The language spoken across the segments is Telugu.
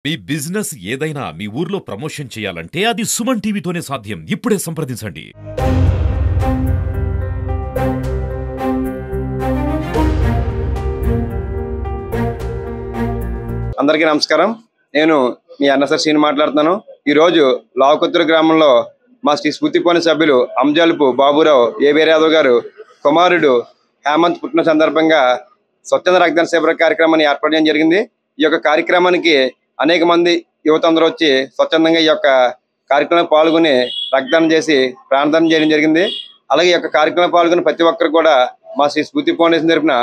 మీ బిజినెస్ ఏదైనా మీ ఊర్లో ప్రమోషన్ చేయాలంటే అది సుమన్ టీవీతోనే సాధ్యం. ఇప్పుడే సంప్రదించండి. అందరికీ నమస్కారం. నేను మీ అన్నసర్ సీని మాట్లాడుతున్నాను. ఈ రోజు లావకొత్తూరు గ్రామంలో మా శ్రీ స్ఫూర్తిపోని సభ్యులు అంజల్పు బాబురావు ఏబేరాదవ్ గారు కుమారుడు హేమంత్ పుట్టిన సందర్భంగా స్వచ్ఛంద రక్తదాన శిబిర కార్యక్రమాన్ని ఏర్పాటు చేయడం జరిగింది. ఈ యొక్క కార్యక్రమానికి అనేక మంది యువత అందరూ వచ్చి స్వచ్ఛందంగా ఈ యొక్క కార్యక్రమంలో పాల్గొని రక్తదానం చేసి ప్రాణదానం చేయడం జరిగింది. అలాగే ఈ యొక్క కార్యక్రమంలో పాల్గొని ప్రతి ఒక్కరు కూడా మా శ్రీ స్ఫూర్తి ఫౌండేషన్ తరపున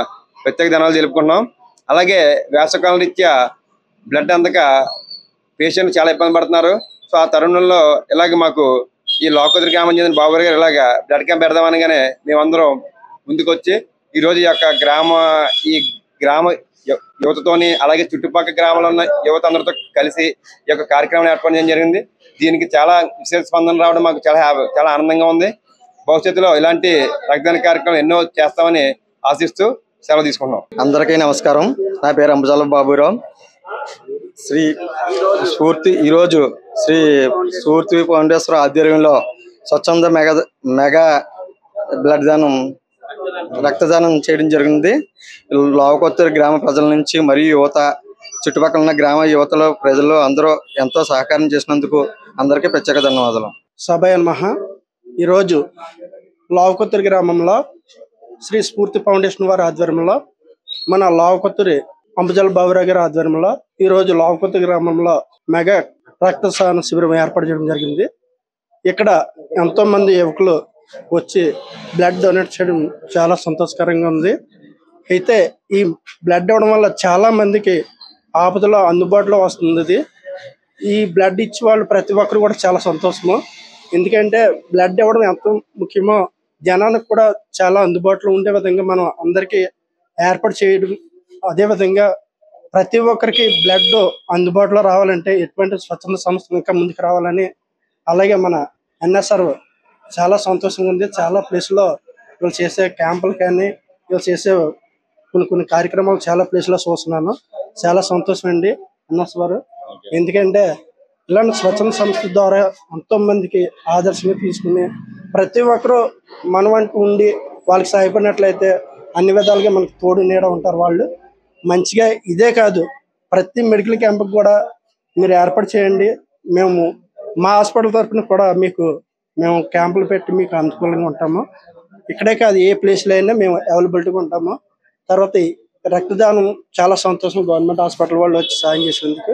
ప్రత్యేక ధనాలు తెలుపుకుంటున్నాం. అలాగే వేసవకాలం రీత్యా బ్లడ్ అందక పేషెంట్లు చాలా ఇబ్బంది పడుతున్నారు. సో ఆ తరుణంలో ఇలాగ మాకు ఈ లావకొత్తూరు గ్రామం చెందిన బాబు గారు ఇలాగ బ్లడ్ క్యాంప్ పెడదామనగానే మేమందరం ముందుకొచ్చి ఈరోజు ఈ గ్రామ యువతతోని అలాగే చుట్టుపక్కల గ్రామంలో ఉన్న యువత అందరితో కలిసి ఈ యొక్క కార్యక్రమం ఏర్పాటు చేయడం జరిగింది. దీనికి చాలా విశేష స్పందన రావడం మాకు చాలా ఆనందంగా ఉంది. భవిష్యత్తులో ఇలాంటి రక్తదాన కార్యక్రమం ఎన్నో చేస్తామని ఆశిస్తూ సెలవు తీసుకుంటున్నాం. అందరికీ నమస్కారం. నా పేరు అంజల్పు బాబురావు. ఈరోజు శ్రీ స్ఫూర్తి ఫౌండేషన్ ఆధ్వర్యంలో స్వచ్ఛంద మెగా బ్లడ్ రక్తదానం చేయడం జరిగింది. లావకొత్తూరు గ్రామ ప్రజల నుంచి మరియు యువత, చుట్టుపక్కల ఉన్న గ్రామ యువతలో ప్రజలు అందరూ ఎంతో సహకారం చేసినందుకు అందరికీ ప్రత్యేక ధన్యవాదాలు. సభయన్మహ. ఈరోజు లావకొత్తూరు గ్రామంలో శ్రీ స్ఫూర్తి ఫౌండేషన్ వారి ఆధ్వర్యంలో మన లావకొత్తూరి అంజల్పు బాబురావు గారి ఆధ్వర్యంలో ఈరోజు లావకొత్తూరు గ్రామంలో మెగా రక్తదాన శిబిరం ఏర్పాటు చేయడం జరిగింది. ఇక్కడ ఎంతో మంది యువకులు వచ్చి బ్లడ్ డొనేట్ చేయడం చాలా సంతోషకరంగా ఉంది. అయితే ఈ బ్లడ్ ఇవ్వడం వల్ల చాలా మందికి ఆపదలో అందుబాటులో వస్తుంది. ఈ బ్లడ్ ఇచ్చే వాళ్ళు ప్రతి ఒక్కరు కూడా చాలా సంతోషము. ఎందుకంటే బ్లడ్ ఇవ్వడం ఎంత ముఖ్యమో జనానికి కూడా చాలా అందుబాటులో ఉండే విధంగా మనం అందరికీ ఏర్పాటు చేయడం, అదేవిధంగా ప్రతి ఒక్కరికి బ్లడ్ అందుబాటులో రావాలంటే ఎటువంటి స్వచ్ఛంద సంస్థలు ఇంకా ముందుకు రావాలని, అలాగే మన ఎన్ఎస్ఆర్ చాలా సంతోషంగా ఉంది. చాలా ప్లేస్లో వీళ్ళు చేసే క్యాంపులు కానీ వీళ్ళు చేసే కొన్ని కార్యక్రమాలు చాలా ప్లేస్లో చూస్తున్నాను. చాలా సంతోషం అండి ఎన్ఎస్ఆర్. ఎందుకంటే ఇలాంటి స్వచ్ఛంద సంస్థ ద్వారా ఎంతో మందికి ఆదర్శంగా తీసుకుని ప్రతి ఒక్కరూ మనవంటూ ఉండి వాళ్ళకి సహాయపడినట్లయితే అన్ని విధాలుగా మనకు తోడు నీడ ఉంటారు వాళ్ళు. మంచిగా ఇదే కాదు, ప్రతి మెడికల్ క్యాంప్కి కూడా మీరు ఏర్పాటు చేయండి. మేము మా హాస్పిటల్ తరఫున కూడా మేము క్యాంపులు పెట్టి మీకు అనుకూలంగా ఉంటాము. ఇక్కడే కాదు, ఏ ప్లేస్లో అయినా మేము అవైలబిలిటీగా ఉంటాము. తర్వాత రక్తదానం చాలా సంతోషం గవర్నమెంట్ హాస్పిటల్ వాళ్ళు వచ్చి సాయం చేసేందుకు.